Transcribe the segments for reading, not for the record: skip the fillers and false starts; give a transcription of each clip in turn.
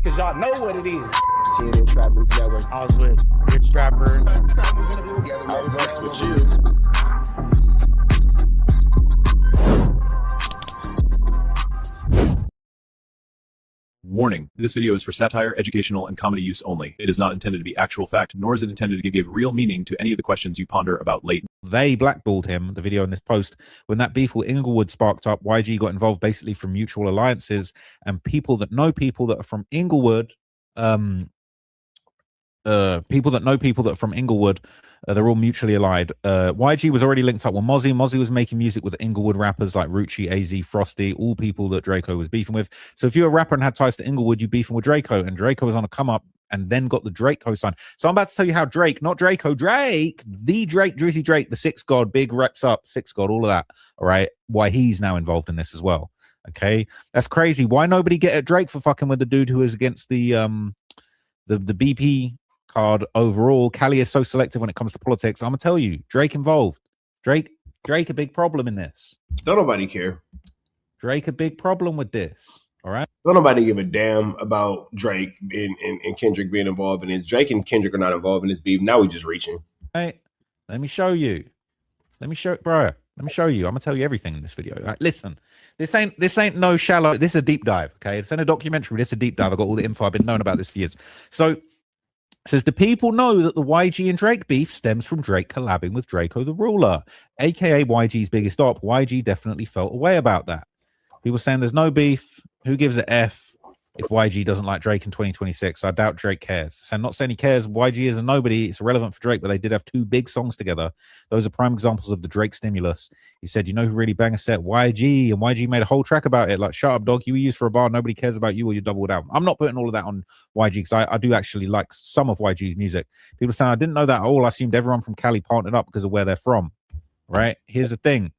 Cause y'all know what it is. TNN Trap Move Network. I was with Rich Trapper. I fucks with you. Warning, this video is for satire, educational, and comedy use only. It is not intended to be actual fact, nor is it intended to give real meaning to any of the questions you ponder about late. They blackballed him, the video in this post, when that beef with Inglewood sparked up. YG got involved basically from mutual alliances, and people that are from Inglewood, people that are from Inglewood, they're all mutually allied. YG was already linked up with Mozzie. Mozzie was making music with Inglewood rappers like Rucci, AZ, Frosty, all people that Draco was beefing with. So if you're a rapper and had ties to Inglewood, you beefing with Draco, and Draco was on a come up and then got the Drake co-sign. So I'm about to tell you how Drake, not Draco, Drake, the Drake, Drizzy Drake, the Six God, big reps up, Six God, all of that, all right, why he's now involved in this as well. Okay, that's crazy. Why nobody get at Drake for fucking with the dude who is against the BP card overall? Cali is so selective when it comes to politics. I'm gonna tell you, Drake involved. Drake a big problem in this. Don't nobody care. Drake a big problem with this. All right. Don't nobody give a damn about Drake and Kendrick being involved in this. Drake and Kendrick are not involved in this beef. Now we just reaching. Hey, let me show you. Let me show you. I'm gonna tell you everything in this video. All right, listen, this ain't no shallow. This is a deep dive. Okay, it's in a documentary. This is a deep dive. I got all the info. I've been knowing about this for years. So it says, do people know that the YG and Drake beef stems from Drake collabing with Draco the Ruler, aka YG's biggest op? YG definitely felt a way about that. People saying there's no beef. Who gives a F if YG doesn't like Drake in 2026? I doubt Drake cares. So I'm not saying he cares. YG is a nobody. It's irrelevant for Drake, but they did have two big songs together. Those are prime examples of the Drake stimulus. He said, you know who really bang a set? YG. And YG made a whole track about it. Like, shut up, dog. You were used for a bar. Nobody cares about you or your doubled album. I'm not putting all of that on YG because I do actually like some of YG's music. People saying, I didn't know that at all. I assumed everyone from Cali partnered up because of where they're from. Right? Here's the thing.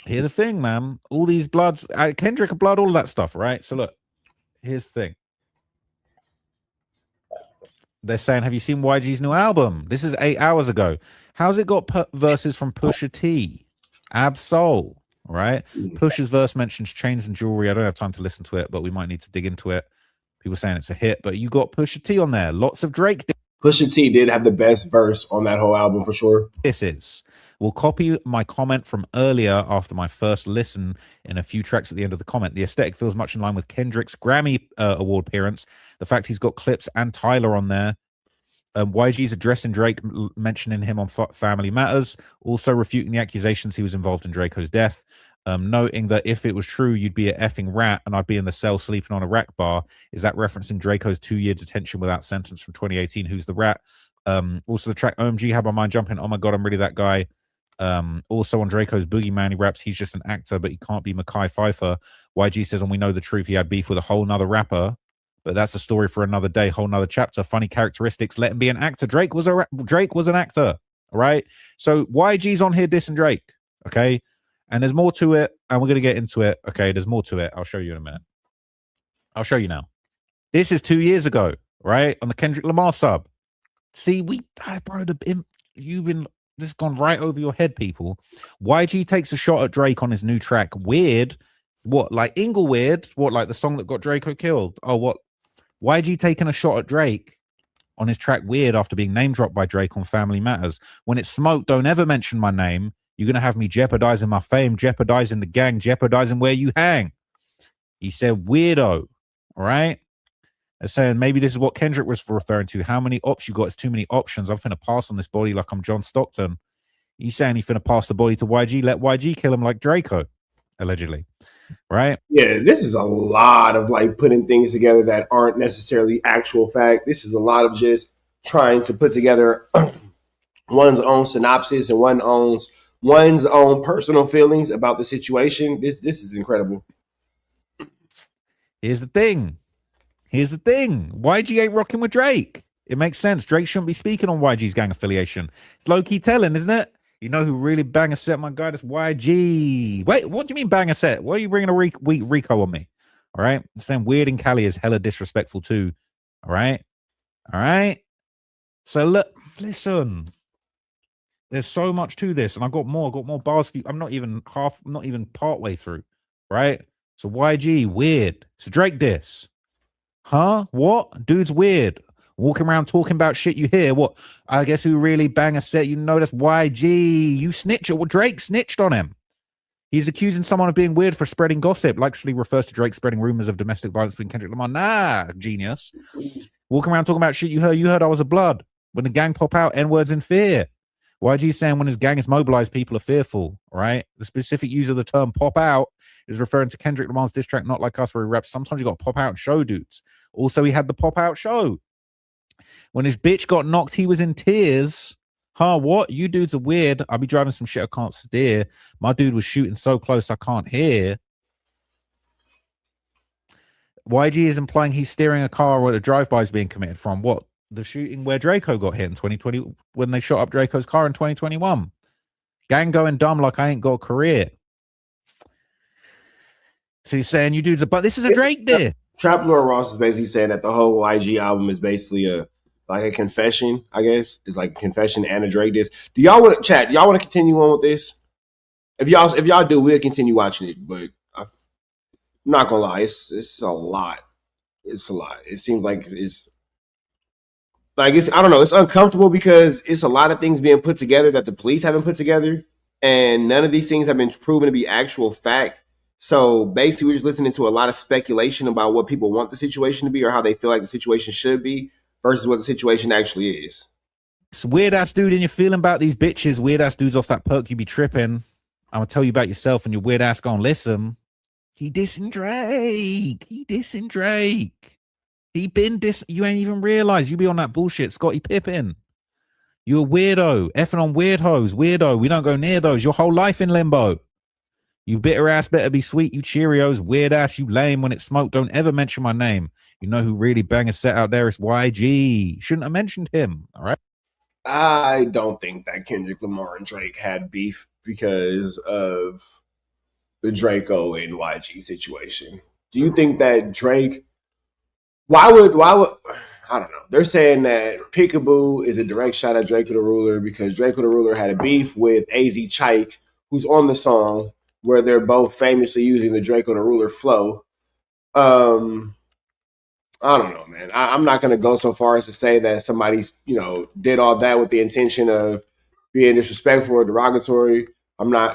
Here's the thing, man. All these bloods, Kendrick blood, all of that stuff, right? So look, here's the thing. They're saying, have you seen YG's new album? This is 8 hours ago. How's it got verses from Pusha T? Absol, right? Pusha's verse mentions chains and jewelry. I don't have time to listen to it, but we might need to dig into it. People saying it's a hit, but you got Pusha T on there. Lots of Drake. Pusha T did have the best verse on that whole album for sure. This is. We'll copy my comment from earlier after my first listen in a few tracks at the end of the comment. The aesthetic feels much in line with Kendrick's Grammy Award appearance. The fact he's got Clips and Tyler on there. YG's addressing Drake, mentioning him on Family Matters, also refuting the accusations he was involved in Draco's death. Noting that if it was true, you'd be an effing rat and I'd be in the cell sleeping on a rack bar. Is that referencing Draco's 2-year detention without sentence from 2018? Who's the rat? Also the track OMG had my mind jumping. Oh my God, I'm really that guy. Also on Draco's Boogeyman, he raps, he's just an actor, but he can't be Mekhi Phifer. YG says, and we know the truth, he had beef with a whole nother rapper, but that's a story for another day, whole nother chapter. Funny characteristics, let him be an actor. Drake was an actor, all right? So YG's on here dissing Drake, okay? And there's more to it, and we're going to get into it, okay? There's more to it. I'll show you in a minute. I'll show you now. This is 2 years ago, right? On the Kendrick Lamar sub. See, bro, you've been... This has gone right over your head, people. YG takes a shot at Drake on his new track, Weird. What, like Inglewood? What, like the song that got Draco killed? Oh, what? YG taking a shot at Drake on his track Weird after being name dropped by Drake on Family Matters. When it's smoke, don't ever mention my name. You're going to have me jeopardizing my fame, jeopardizing the gang, jeopardizing where you hang. He said, weirdo. All right? They're saying maybe this is what Kendrick was referring to. How many ops you got? It's too many options. I'm finna pass on this body like I'm John Stockton. He's saying he's finna pass the body to YG. Let YG kill him like Draco, allegedly. Right? Yeah, this is a lot of like putting things together that aren't necessarily actual fact. This is a lot of just trying to put together one's own synopsis and one's own personal feelings about the situation. This is incredible. Here's the thing. YG ain't rocking with Drake. It makes sense. Drake shouldn't be speaking on YG's gang affiliation. It's low-key telling, isn't it? You know who really bang a set, my guy? That's YG. Wait, what do you mean bang a set? Why are you bringing a Rico on me? All right? I'm saying Weird and Cali is hella disrespectful too. All right? So look, listen. There's so much to this, and I've got more bars for you. I'm not even part way through. Right? So YG, Weird. So Drake diss. Huh? What? Dude's weird. Walking around talking about shit you hear. What? I guess who really bang a set? You know that's YG. You snitch. Well, Drake snitched on him. He's accusing someone of being weird for spreading gossip. Actually refers to Drake spreading rumors of domestic violence between Kendrick Lamar. Nah, genius. Walking around talking about shit you heard. You heard I was a blood. When the gang pop out, N-words in fear. YG saying when his gang is mobilized, people are fearful, right? The specific use of the term pop out is referring to Kendrick Lamar's diss track, Not Like Us, where he raps, sometimes you got to pop out and show dudes. Also, he had the pop out show. When his bitch got knocked, he was in tears. Huh, what? You dudes are weird. I'll be driving some shit I can't steer. My dude was shooting so close I can't hear. YG is implying he's steering a car where the drive-by is being committed from. What? The shooting where Draco got hit in 2020, when they shot up Draco's car in 2021. Gang going dumb like I ain't got a career. So he's saying you dudes are, but this is a Drake diss. Trap Lord Ross is basically saying that the whole YG album is basically a confession, I guess. It's like a confession and a Drake diss. Do y'all want to chat? Y'all want to continue on with this? If y'all do, we'll continue watching it. But I'm not gonna lie, it's a lot. It's a lot. It seems like it's I don't know. It's uncomfortable because it's a lot of things being put together that the police haven't put together, and none of these things have been proven to be actual fact. So basically, we're just listening to a lot of speculation about what people want the situation to be or how they feel like the situation should be versus what the situation actually is. It's weird ass dude, and you're feeling about these bitches. Weird ass dudes off that perk, you be tripping. I'm gonna tell you about yourself, and your weird ass gonna listen. He dissing Drake. He dissing Drake. He been you ain't even realize you be on that bullshit, Scottie Pippen. You a weirdo, effing on weird hoes, weirdo. We don't go near those. Your whole life in limbo. You bitter ass better be sweet, you Cheerios, weird ass, you lame. When it's smoke, don't ever mention my name. You know who really bang a set out there is YG. Shouldn't have mentioned him, all right? I don't think that Kendrick Lamar and Drake had beef because of the Draco and YG situation. Do you think that Drake... Why would I don't know. They're saying that Peekaboo is a direct shot at Draco the Ruler because Draco the Ruler had a beef with AZ Chike, who's on the song, where they're both famously using the Draco the Ruler flow. I don't know, man. I'm not going to go so far as to say that somebody's, did all that with the intention of being disrespectful or derogatory. I don't know.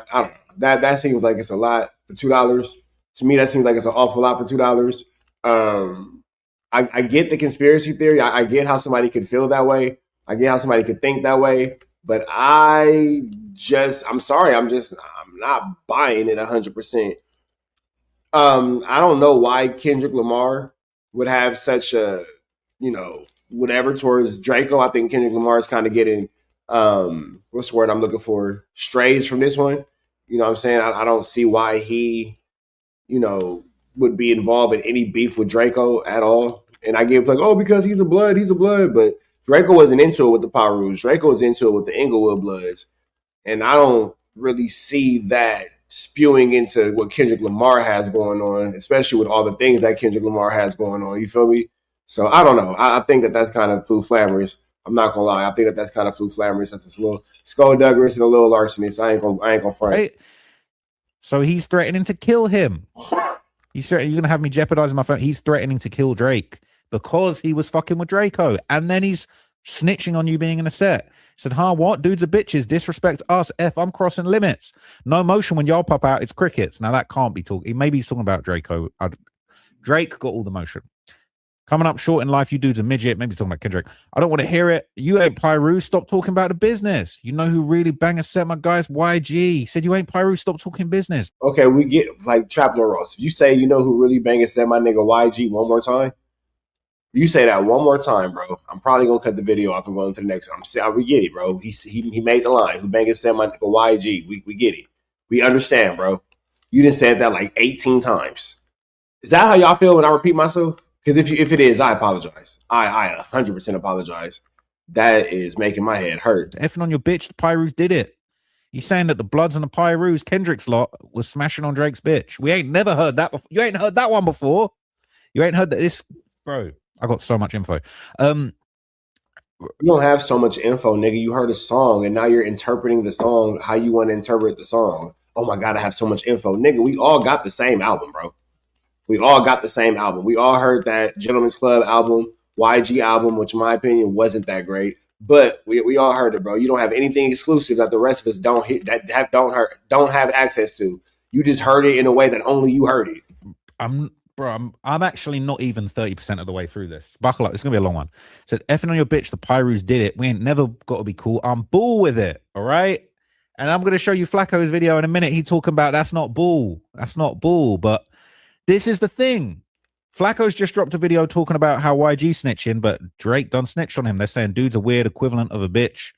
That seems like it's a lot for $2. To me, that seems like it's an awful lot for $2. I get the conspiracy theory. I get how somebody could feel that way. I get how somebody could think that way. But I'm sorry. I'm not buying it 100%. I don't know why Kendrick Lamar would have such a, whatever towards Draco. I think Kendrick Lamar is kind of getting, what's the word I'm looking for? Strays from this one. You know what I'm saying? I don't see why he, would be involved in any beef with Draco at all. And I get like, oh, because he's a blood. But Draco wasn't into it with the Pyros. Draco was into it with the Inglewood Bloods. And I don't really see that spewing into what Kendrick Lamar has going on, especially with all the things that Kendrick Lamar has going on. You feel me? So I don't know. I think that that's kind of flamboyant. I'm not gonna lie. I think that that's kind of flamboyant. That's a little skullduggerous and a little larcenous. I ain't gonna front. Right. So he's threatening to kill him. You're gonna have me jeopardizing my phone. He's threatening to kill Drake because he was fucking with Draco, and then he's snitching on you being in a set. Said, what? Dudes are bitches. Disrespect us. I'm crossing limits. No motion when y'all pop out. It's crickets. Now that can't be talking. Maybe he's talking about Draco. Drake got all the motion. Coming up short in life, you dudes a midget. Maybe he's talking about Kendrick. I don't want to hear it. You ain't Pyru. Stop talking about the business. You know who really bang a set, my guys? YG. Said you ain't Pyru. Stop talking business. Okay, we get like Trap Lord Ross. If you say you know who really bang a set, my nigga YG, one more time. You say that one more time, bro. I'm probably gonna cut the video off and go into the next one. We get it, bro. He made the line. Who bang a set, my nigga YG. We get it. We understand, bro. You done said that like 18 times. Is that how y'all feel when I repeat myself? Because if it is, I apologize. I 100% apologize. That is making my head hurt. Effing on your bitch, the Pyrus did it. He's saying that the Bloods and the Pyrus, Kendrick's lot, was smashing on Drake's bitch. We ain't never heard that before. You ain't heard that one before. You ain't heard that this... Bro, I got so much info. You don't have so much info, nigga. You heard a song, and now you're interpreting the song how you want to interpret the song. Oh my God, I have so much info. Nigga, we all got the same album, bro. We all got the same album. We all heard that Gentleman's Club album, YG album, which in my opinion wasn't that great. But we all heard it, bro. You don't have anything exclusive that the rest of us don't hit don't have access to. You just heard it in a way that only you heard it. I'm actually not even 30% of the way through this. Buckle up, it's gonna be a long one. Said effing on your bitch, the Pyrus did it. We ain't never got to be cool. I'm bull with it, all right? And I'm gonna show you Flacco's video in a minute. He talking about that's not bull. That's not bull. But this is the thing. Flacco's just dropped a video talking about how YG snitching, but Drake done snitched on him. They're saying dude's a weird equivalent of a bitch.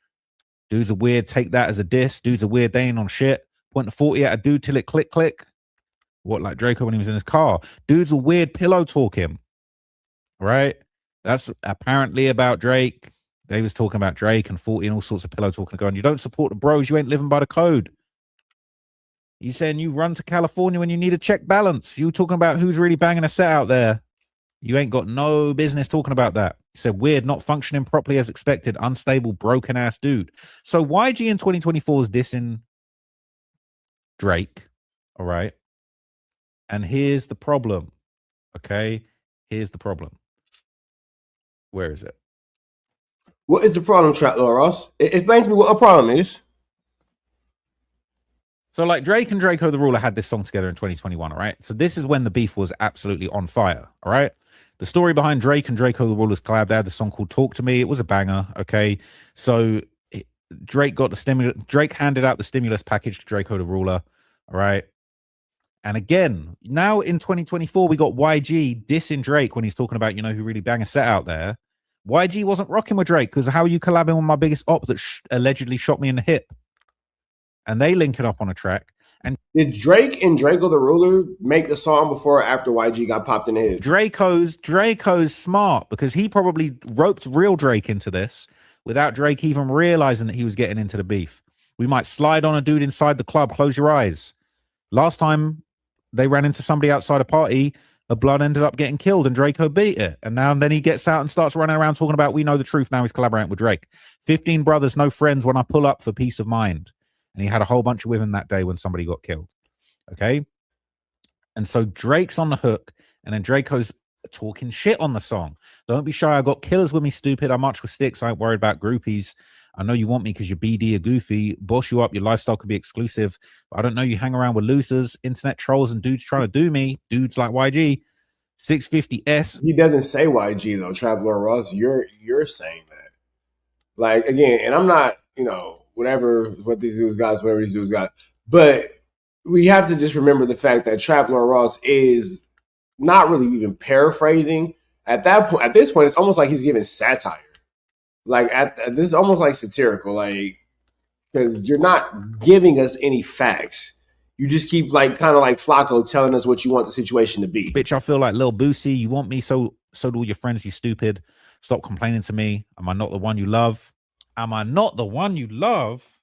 Dude's a weird, take that as a diss. Dude's a weird, they ain't on shit. Pointing 40 at a dude till it click, click. What, like Draco when he was in his car? Dude's a weird pillow talking. Right? That's apparently about Drake. They was talking about Drake and 40 and all sorts of pillow talking going, you don't support the bros, you ain't living by the code. He's saying you run to California when you need a check balance. You talking about who's really banging a set out there. You ain't got no business talking about that. He said, weird, not functioning properly as expected, unstable, broken ass dude. So YG in 2024 is dissing Drake. All right. And here's the problem. Okay. Here's the problem. Where is it? What is the problem, Trap Lord Ross? Explain to me what a problem is. So like Drake and Draco the Ruler had this song together in 2021, all right? So this is when the beef was absolutely on fire, all right? The story behind Drake and Draco the Ruler's collab, they had the song called Talk to Me. It was a banger, okay? So Drake got the stimulus. Drake handed out the stimulus package to Draco the Ruler, all right? And again, now in 2024, we got YG dissing Drake when he's talking about, you know, who really bang a set out there. YG wasn't rocking with Drake because how are you collabing with my biggest op that allegedly shot me in the hip? And they link it up on a track. And did Drake and Draco the Ruler make the song before or after YG got popped in the head? Draco's smart because he probably roped real Drake into this without Drake even realizing that he was getting into the beef. We might slide on a dude inside the club. Close your eyes. Last time they ran into somebody outside a party, a blood ended up getting killed and Draco beat it. And now and then he gets out and starts running around talking about we know the truth. Now he's collaborating with Drake. 15 brothers, no friends when I pull up for peace of mind. And he had a whole bunch of women that day when somebody got killed. Okay. And so Drake's on the hook and then Draco's talking shit on the song. Don't be shy. I got killers with me, stupid. I march with sticks. I ain't worried about groupies. I know you want me because you're BD or goofy. Boss you up. Your lifestyle could be exclusive. But I don't know you hang around with losers, internet trolls, and dudes trying to do me. Dudes like YG. 650S. He doesn't say YG though, Trap Lord Ross. You're saying that. Like, again, and I'm not, you know, what these dudes got, whatever these dudes got. But we have to just remember the fact that Trap Lord Ross is not really even paraphrasing. At this point, it's almost like he's giving satire. Like this is almost like satirical, like because you're not giving us any facts. You just keep like kind of like Flacco telling us what you want the situation to be. Bitch, I feel like Lil Boosie. You want me, so do all your friends, you stupid. Stop complaining to me. Am I not the one you love? Am I not the one you love?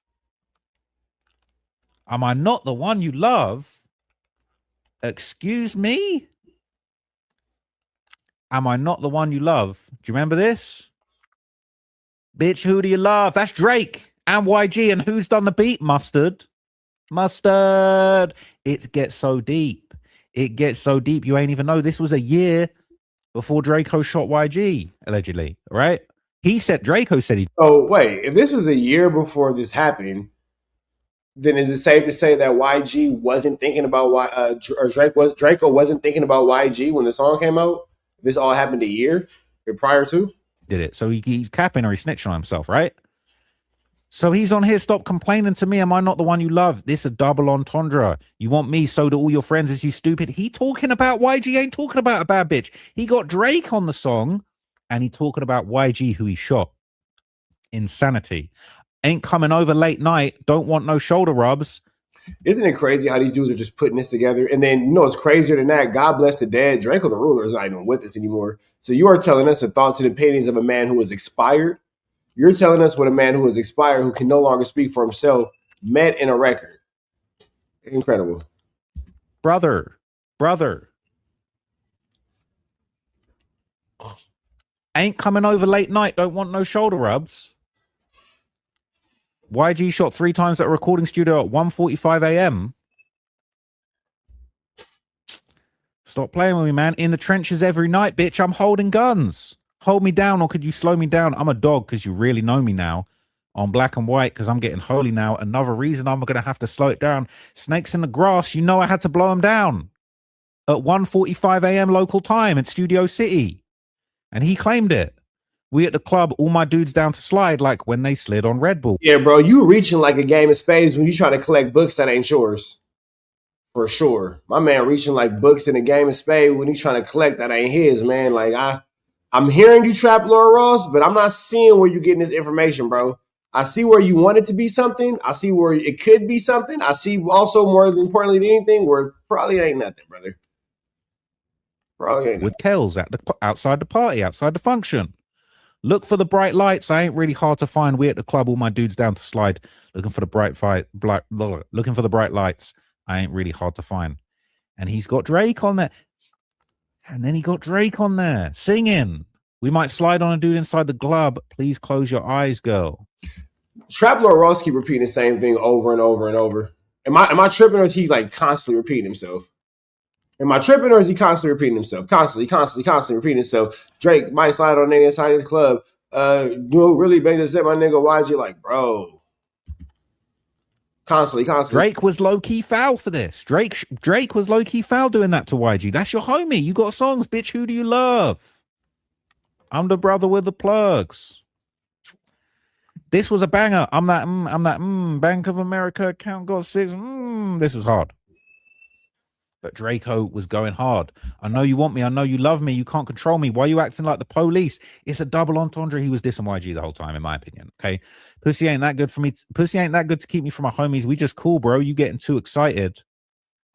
Am I not the one you love? Excuse me? Am I not the one you love? Do you remember this? Bitch, who do you love? That's Drake and YG. And who's done the beat? Mustard. Mustard. It gets so deep. It gets so deep. You ain't even know this was a year before Draco shot YG, allegedly, right? Draco said he. Oh, wait. If this was a year before this happened, then is it safe to say that YG wasn't thinking about Draco wasn't thinking about YG when the song came out? This all happened a year prior to? Did it. So he's capping or he's snitching on himself, right? So he's on here, stop complaining to me. Am I not the one you love? This a double entendre. You want me, so do all your friends. Is you stupid? He talking about YG, ain't talking about a bad bitch. He got Drake on the song and he talking about YG, who he shot. Insanity. Ain't coming over late night. Don't want no shoulder rubs. Isn't it crazy how these dudes are just putting this together? And then, you know, it's crazier than that. God bless the dead. Draco the Ruler is not even with us anymore. So you are telling us the thoughts and opinions of a man who is expired. You're telling us what a man who is expired, who can no longer speak for himself, met in a record. Incredible. Brother. Ain't coming over late night. Don't want no shoulder rubs. YG shot 3 times at a recording studio at 1:45 a.m. Stop playing with me, man. In the trenches every night, bitch. I'm holding guns. Hold me down, or could you slow me down? I'm a dog because you really know me now. On black and white because I'm getting holy now. Another reason I'm going to have to slow it down. Snakes in the grass, you know I had to blow them down. At 1:45 a.m. local time in Studio City. And he claimed it. We at the club, all my dudes down to slide like when they slid on Red Bull. Yeah, bro, you reaching like a game of spades when you trying to collect books that ain't yours. For sure. My man reaching like books in a game of spades when he's trying to collect that ain't his, man. Like, I'm hearing you trap Laura Ross, but I'm not seeing where you're getting this information, bro. I see where you want it to be something. I see where it could be something. I see also, more importantly than anything, where it probably ain't nothing, brother. Probably ain't with Kells outside the party, outside the function. Look for the bright lights. I ain't really hard to find. We at the club, all my dudes down to slide. Looking for the looking for the bright lights. I ain't really hard to find. And he's got Drake on there. And then he got Drake on there singing. We might slide on a dude inside the club. Please close your eyes, girl. Trap Lord Ross keep repeating the same thing over and over and over. Am I tripping, or is he like constantly repeating himself? Am I tripping, or is he constantly repeating himself? Constantly repeating himself. Drake might slide on nigga inside his club. You know, really bang this at my nigga YG. Like, bro. Constantly. Drake was low-key foul for this. Drake was low-key foul doing that to YG. That's your homie. You got songs, bitch. Who do you love? I'm the brother with the plugs. This was a banger. I'm that Bank of America account got 6. This was hard. But Draco was going hard. I know you want me. I know you love me. You can't control me. Why are you acting like the police? It's a double entendre. He was dissing YG the whole time, in my opinion. Okay. Pussy ain't that good for me. Pussy ain't that good to keep me from my homies. We just cool, bro. You getting too excited.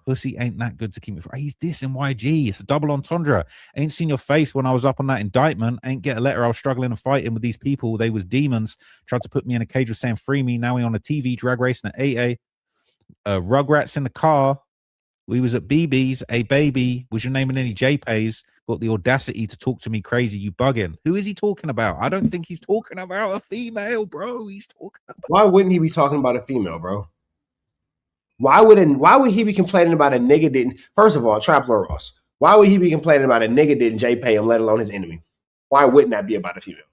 Pussy ain't that good to keep me from. He's dissing YG. It's a double entendre. Ain't seen your face when I was up on that indictment. Ain't get a letter. I was struggling and fighting with these people. They was demons. Tried to put me in a cage with saying free me. Now we on the TV drag racing at AA. Rugrats in the car. We was at BB's, a baby. Was your name in any JPays? Got the audacity to talk to me crazy. You bugging. Who is he talking about? I don't think he's talking about a female, bro. He's talking about... Why wouldn't he be talking about a female, bro? Why would he be complaining about a nigga didn't... First of all, Trap Lord Ross. Why would he be complaining about a nigga didn't JPay him, let alone his enemy? Why wouldn't that be about a female?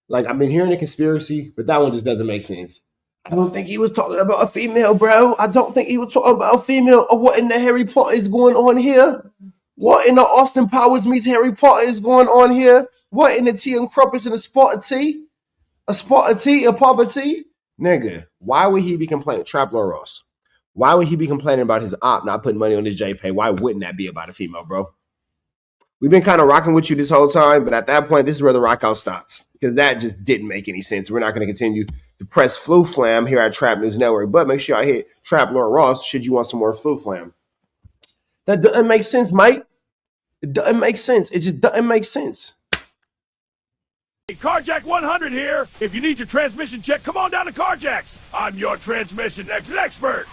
Like, I've been hearing a conspiracy, but that one just doesn't make sense. I don't think he was talking about a female, bro. I don't think he was talking about a female. Or what in the Harry Potter is going on here? What in the Austin Powers meets Harry Potter is going on here? What in the tea and crumpets and a spot of tea? A spot of tea, a pop of tea? Nigga, why would he be complaining? Trap Lord Ross. Why would he be complaining about his op not putting money on his JPay? Why wouldn't that be about a female, bro? We've been kind of rocking with you this whole time, but at that point, this is where the rock out stops. Because that just didn't make any sense. We're not going to continue to press Flu Flam here at Trap News Network. But make sure I hit Trap Lord Ross should you want some more Flu Flam. That doesn't make sense, Mike. It doesn't make sense. It just doesn't make sense. Hey, Carjack 100 here. If you need your transmission check, come on down to Carjack's. I'm your transmission expert.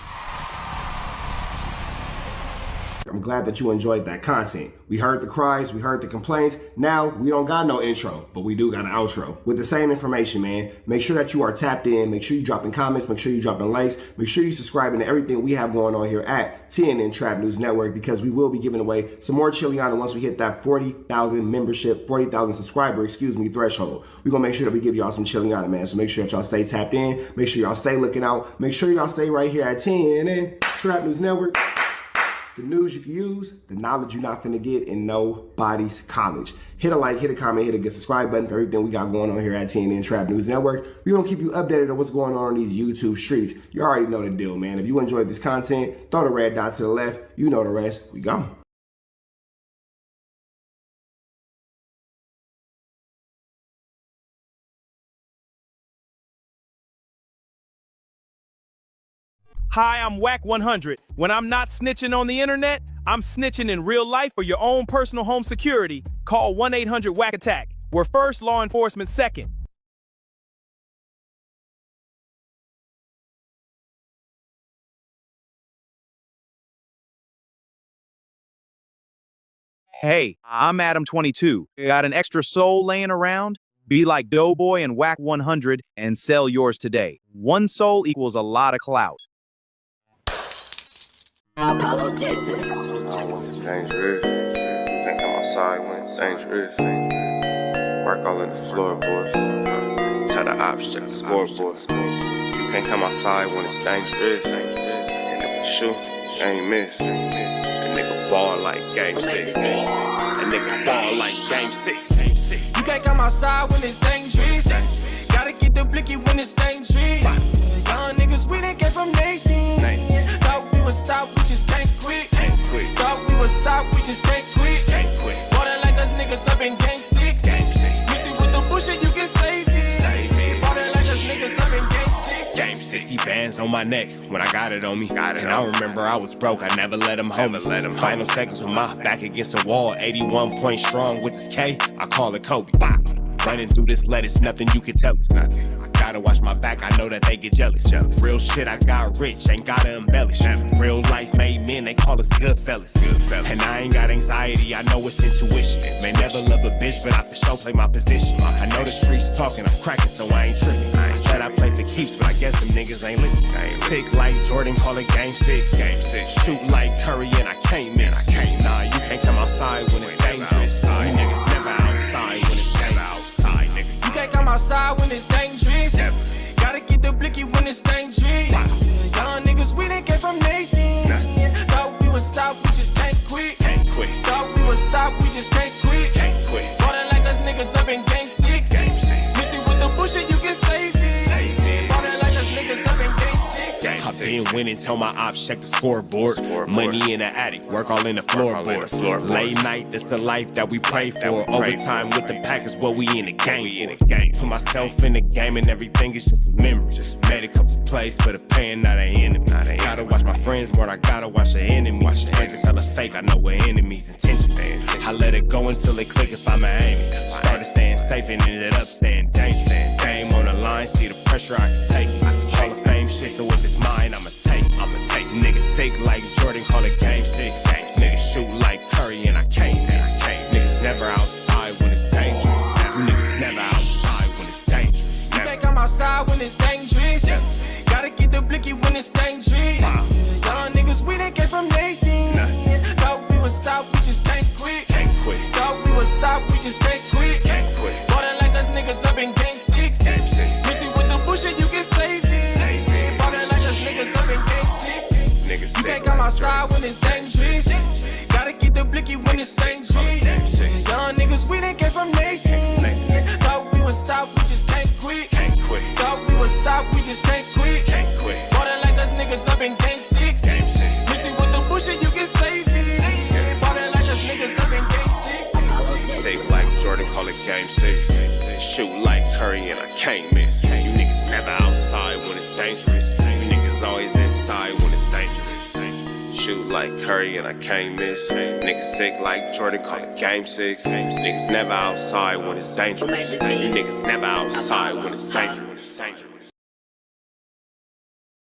I'm glad that you enjoyed that content. We heard the cries, we heard the complaints. Now we don't got no intro, but we do got an outro with the same information, man. Make sure that you are tapped in. Make sure you dropping comments. Make sure you dropping likes. Make sure you subscribing to everything we have going on here at TNN Trap News Network, because we will be giving away some more Chiliana once we hit that 40,000 membership, 40,000 subscriber, threshold. We're gonna make sure that we give y'all some Chiliana, man. So make sure that y'all stay tapped in. Make sure y'all stay looking out. Make sure y'all stay right here at TNN Trap News Network. The news you can use, the knowledge you're not finna get in nobody's college. Hit a like, hit a comment, hit a good subscribe button for everything we got going on here at TNN Trap News Network. We're gonna keep you updated on what's going on these YouTube streets. You already know the deal, man. If you enjoyed this content, throw the red dot to the left. You know the rest. We go. Hi, I'm Whack 100. When I'm not snitching on the internet, I'm snitching in real life for your own personal home security. Call 1-800-WACK-ATTACK. We're first, law enforcement second. Hey, I'm Adam22. Got an extra soul laying around? Be like Doughboy and Whack 100 and sell yours today. One soul equals a lot of clout. Apollo Jackson. It's dangerous. You can't come outside when it's dangerous. Work all in the floorboards. Tell the ops, check the scoreboard. You can't come outside when it's dangerous. And if you shoot, you ain't miss. A nigga ball like game 6. A nigga ball like game 6. You can't come outside when it's dangerous. Gotta get the blicky when it's dangerous. Young niggas, we didn't get from Nathan. Thought we would stop, we just can't quit. Thought we would stop, we just can't quit. Ballin' like us niggas up in game 6. Missy with the bullshit, you can save it. Ballin' like us niggas up in game 6. Game 60 bands on my neck when I got it on me. And I remember I was broke, I never let them hold me. Final seconds with my back against the wall, 81 point strong with this K, I call it Kobe. Running through this lettuce, nothing you can tell us. Nothing. Gotta watch my back, I know that they get jealous. Real shit, I got rich, ain't gotta embellish. Real life made men, they call us good fellas. And I ain't got anxiety, I know it's intuition. May never love a bitch, but I for sure play my position. I know the streets talking, I'm cracking, so I ain't tripping. I said I play for keeps, but I guess them niggas ain't listening. Sick like Jordan, call it game 6. Shoot like Curry, and I can't miss. Nah, you can't come outside when it's dangerous. You niggas never outside when it's outside, nigga. You can't come outside when it's dangerous. Gotta get the blicky when it's dangerous. Young niggas, we didn't get from Nathan. Thought we would stop, we just can't quit. Thought we would stop, we just can't quit. Ballin' like us niggas up in game 6. Missy with the bullshit, you can save it. Ballin' like us niggas up in game 6. I've been winning, tell my ops check the scoreboard. Money in the attic, work all in the floorboards. Late night, that's the life that we pray for. Overtime with the pack is what we in the game for. Put myself in the game and everything is just a memory. Just made a couple plays for the pain, now they enemy. Gotta watch my friends more, I gotta watch the enemies. Fake is hella fake, I know we're enemies' intentions. I let it go until it click if I'm aiming. Started staying safe and ended up staying dangerous. Game on the line, see the pressure I can take. Hall of Fame shit, so if it's mine, I'ma take. Niggas sick like Jordan, call it game 6. Niggas shoot like Curry, and I can't miss. Niggas never outside when it's dangerous. You niggas never outside when it's dangerous. You can't come outside when it's dangerous. Gotta get the blicky when it's dangerous. Young niggas, we didn't get from Nathan. Thought we would stop, we just can't quit. Thought we would stop, we just can't quit. Ballin' like us niggas up in game 6. Missy with the bullshit, you can save it. Ballin' like us niggas up in game 6. You can't come outside when it's dangerous. Gotta get the blicky when it's dangerous. Young niggas, we didn't get from Nathan. Thought we would stop, we just can't quit. Thought we would stop, we just can't quit. Ballin' like us niggas up in game 6. Missy with the bullshit, you can save it. Ballin' like us niggas up in game 6. Safe like Jordan, call it game 6. Shoot like Curry, and I can't miss. You niggas never outside when it's dangerous. You niggas always inside when it's dangerous. Shoot like Curry, and I can't miss. Niggas sick like Jordan, call it game 6. Niggas never outside when it's dangerous. You niggas never outside when it's dangerous.